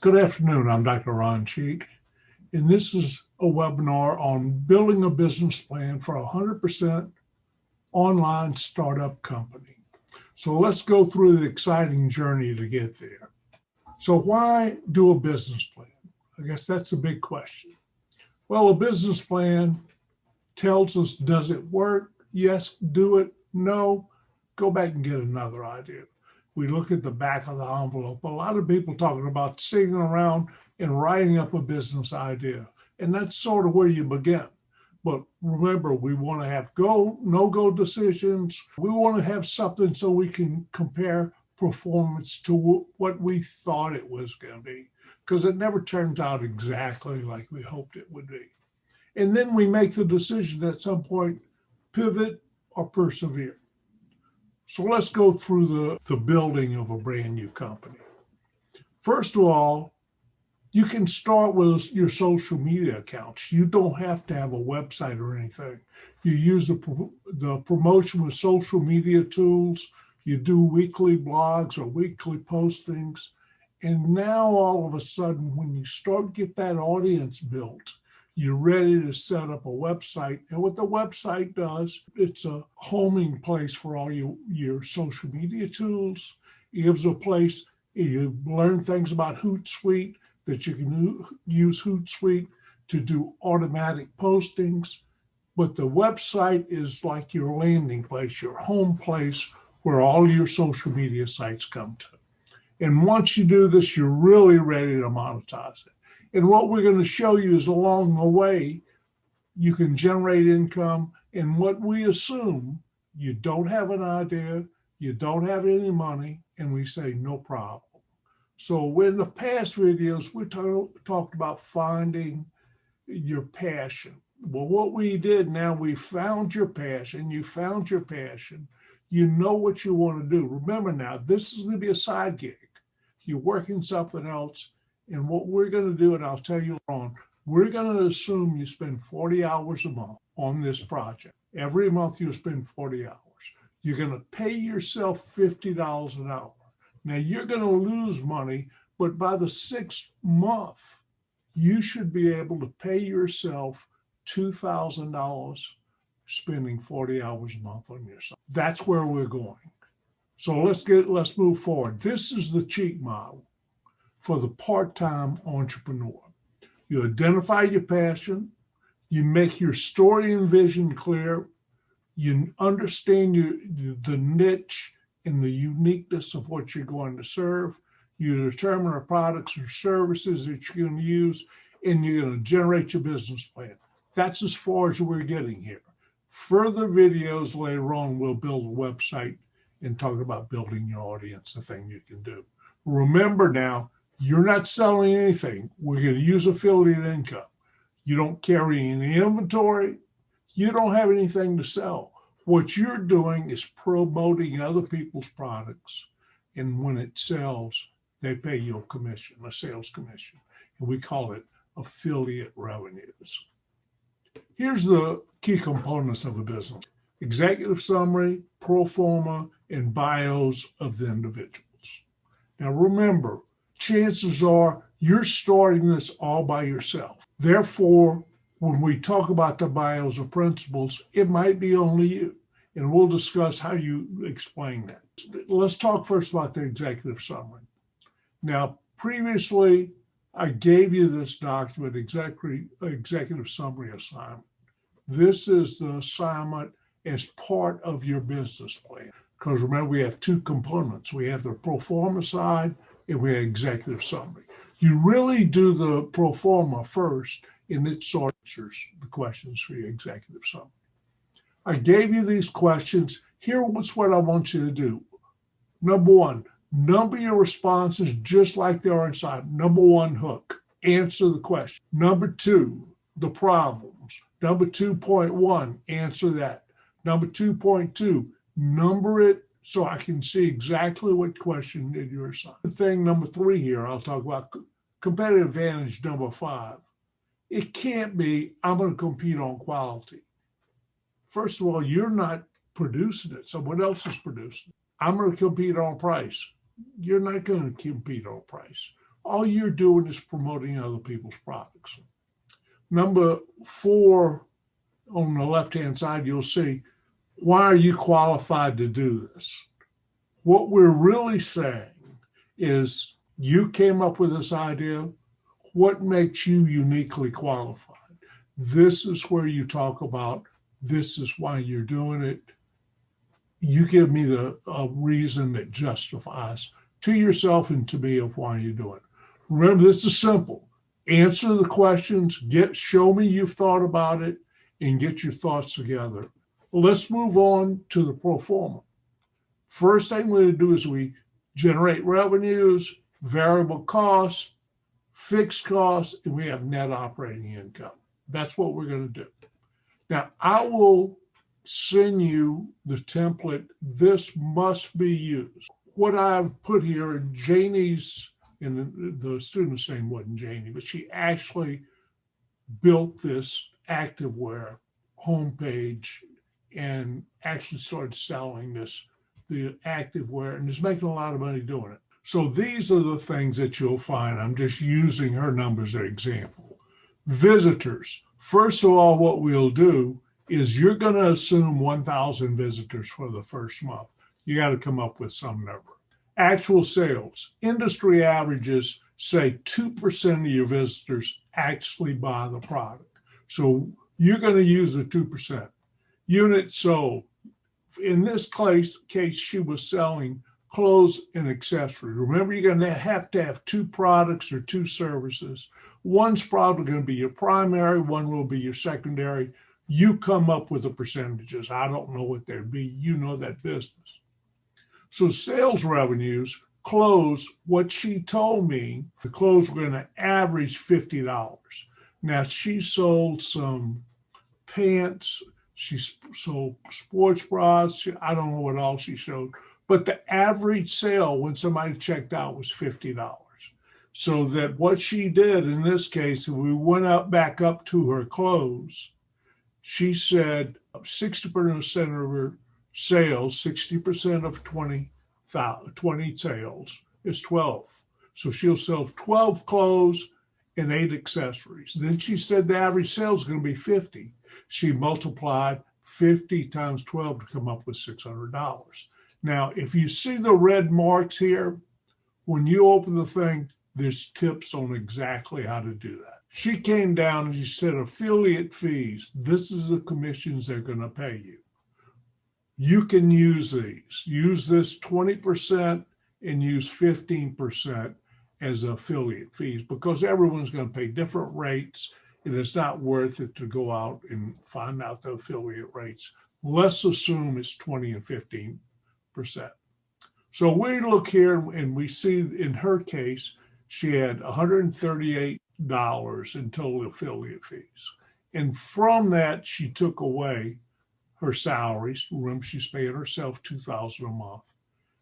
Good afternoon. I'm Dr. Ron Cheek, and this is a webinar on building a business plan for a 100% online startup company. So let's go through the exciting journey to get there. So why do a business plan? I guess that's a big question. Well, a business plan tells us, does it work? Yes, do it. No, go back and get another idea. We look at the back of the envelope. A lot of people talking about sitting around and writing up a business idea. And that's sort of where you begin. But remember, we want to have go, no-go decisions. We want to have something so we can compare performance to what we thought it was going to be, because it never turns out exactly like we hoped it would be. And then we make the decision at some point, pivot or persevere. So let's go through the building of a brand new company. First of all, you can start with your social media accounts. You don't have to have a website or anything. You use the promotion with social media tools. You do weekly blogs or weekly postings. And now all of a sudden, when you start get that audience built, you're ready to set up a website. And what the website does, it's a homing place for all your social media tools. It gives a place, you learn things about Hootsuite, that you can use Hootsuite to do automatic postings. But the website is like your landing place, your home place where all your social media sites come to. And once you do this, you're really ready to monetize it. And what we're going to show you is along the way, you can generate income. And what we assume, you don't have an idea, you don't have any money, and we say no problem. So in the past videos, we talked about finding your passion. Well, what we did now, we found your passion, you found your passion, you know what you want to do. Remember now, this is going to be a side gig. You're working something else. And what we're going to do, and I'll tell you later on, we're going to assume you spend 40 hours a month on this project. Every month you'll spend 40 hours. You're going to pay yourself $50 an hour. Now you're going to lose money, but by the 6th month, you should be able to pay yourself $2,000 spending 40 hours a month on yourself. That's where we're going. So let's move forward. This is the Cheek model for the part-time entrepreneur. You identify your passion, you make your story and vision clear, you understand the niche and the uniqueness of what you're going to serve, you determine the products or services that you're going to use, and you're going to generate your business plan. That's as far as we're getting here. Further videos later on, we'll build a website and talk about building your audience, the thing you can do. Remember now, you're not selling anything. We're going to use affiliate income. You don't carry any inventory. You don't have anything to sell. What you're doing is promoting other people's products. And when it sells, they pay you a commission, a sales commission. And we call it affiliate revenues. Here's the key components of a business: executive summary, pro forma, and bios of the individuals. Now remember, chances are you're starting this all by yourself. Therefore, when we talk about the bios or principles, it might be only you. And we'll discuss how you explain that. Let's talk first about the executive summary. Now, previously, I gave you this document, executive summary assignment. This is the assignment as part of your business plan. Because remember, we have two components. We have the pro forma side, and we have executive summary. You really do the pro forma first, and it sort of answers the questions for your executive summary. I gave you these questions. Here's what I want you to do. Number one, number your responses just like they are inside. Number one, hook. Answer the question. Number two, the problems. Number 2.1, answer that. Number 2.2, number it so I can see exactly what question did you assign. Thing number 3 here, I'll talk about competitive advantage number 5. It can't be, I'm going to compete on quality. First of all, you're not producing it. Someone else is producing it. I'm going to compete on price. You're not going to compete on price. all you're doing is promoting other people's products. Number 4, on the left-hand side, you'll see, why are you qualified to do this? What we're really saying is you came up with this idea. What makes you uniquely qualified? This is where you talk about, this is why you're doing it. You give me a reason that justifies to yourself and to me of why you're doing it. Remember, this is simple. Answer the questions, show me you've thought about it, and get your thoughts together. Let's move on to the pro forma. First thing we're going to do is we generate revenues, variable costs, fixed costs, and we have net operating income. That's what we're going to do. Now, I will send you the template. This must be used. What I've put here, Janie's, and the student's name wasn't Janie, but she actually built this activewear homepage and actually started selling the activewear, and is making a lot of money doing it. So these are the things that you'll find. I'm just using her numbers as an example. Visitors. First of all, what we'll do is you're going to assume 1,000 visitors for the first month. You got to come up with some number. Actual sales. Industry averages say 2% of your visitors actually buy the product. So you're going to use the 2%. Units sold. In this case, she was selling clothes and accessories. Remember, you're going to have 2 products or 2 services. One's probably going to be your primary, one will be your secondary. You come up with the percentages. I don't know what they'd be. You know that business. So sales revenues, clothes, what she told me, the clothes were going to average $50. Now, she sold some pants, she sold sports bras, I don't know what else she showed, but the average sale when somebody checked out was $50. So that what she did in this case, if we went back up to her clothes, she said 60% of her sales, 60% of 20 sales is 12. So she'll sell 12 clothes and 8 accessories. Then she said the average sale is going to be 50. She multiplied 50 times 12 to come up with $600. Now, if you see the red marks here, when you open the thing, there's tips on exactly how to do that. She came down and she said affiliate fees. This is the commissions they're going to pay you. You can use these. Use this 20% and use 15% as affiliate fees because everyone's going to pay different rates and it's not worth it to go out and find out the affiliate rates. Let's assume it's 20 and 15%. So we look here and we see in her case, she had $138 in total affiliate fees. And from that, she took away her salaries. Remember, she's paying herself $2,000 a month,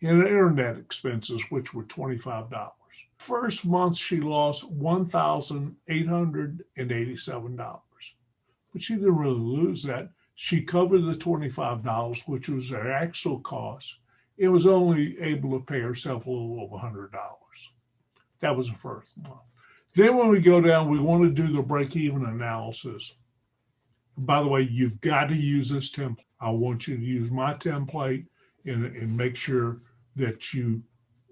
and internet expenses, which were $25. First month, she lost $1,887, but she didn't really lose that. She covered the $25, which was her actual cost. It was only able to pay herself a little over $100. That was the first month. Then when we go down, we want to do the break-even analysis. By the way, you've got to use this template. I want you to use my template and make sure that you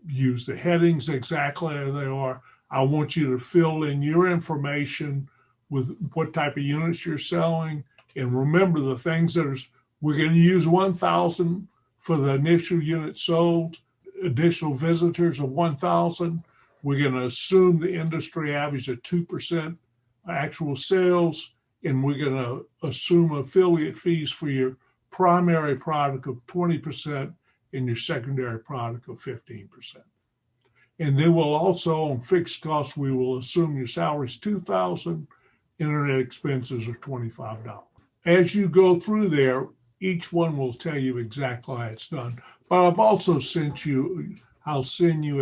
use the headings exactly as they are. I want you to fill in your information with what type of units you're selling. And remember the things that we're going to use 1,000 for the initial unit sold, additional visitors of 1,000. We're going to assume the industry average of 2% actual sales, and we're going to assume affiliate fees for your primary product of 20% and your secondary product of 15%. And then we'll also, on fixed costs, we will assume your salary is $2,000, internet expenses are $25. As you go through there, each one will tell you exactly how it's done. But I'll send you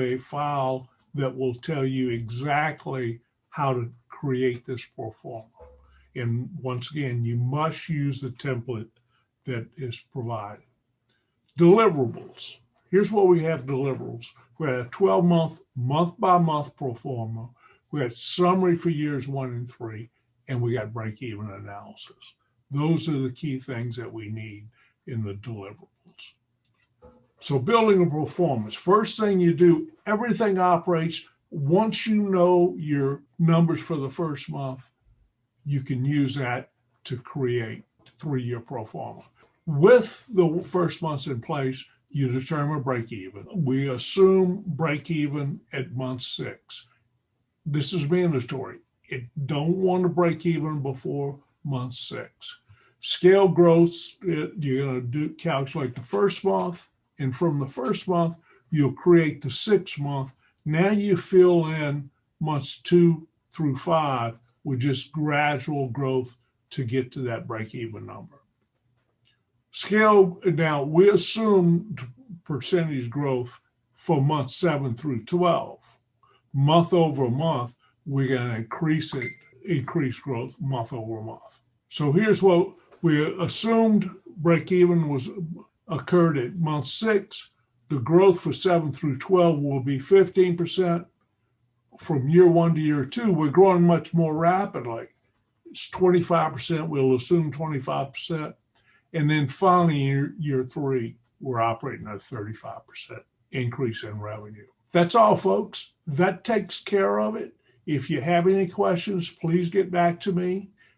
a file that will tell you exactly how to create this pro forma. And once again, you must use the template that is provided. Deliverables. Here's what we have deliverables. We had a 12-month, month-by-month pro forma. We had summary for years 1 and 3, and we got break-even analysis. Those are the key things that we need in the deliverables. So building a performance, first thing you do, everything operates. Once you know your numbers for the first month, you can use that to create 3-year pro forma. With the first months in place, you determine break even. We assume break even at month 6. This is mandatory. You don't want to break even before month 6. Scale growth, you're going to calculate the first month, and from the first month, you'll create the 6th month. Now you fill in months 2 through 5 with just gradual growth to get to that break-even number. Scale, now we assumed percentage growth for months 7 through 12. Month over month, we're going to increase growth month over month. So here's what we assumed: break-even occurred at month 6. The growth for 7 through 12 will be 15%. From year 1 to year 2, we're growing much more rapidly. It's 25%. We'll assume 25%. And then finally, year 3, we're operating at a 35% increase in revenue. That's all, folks. That takes care of it. If you have any questions, please get back to me.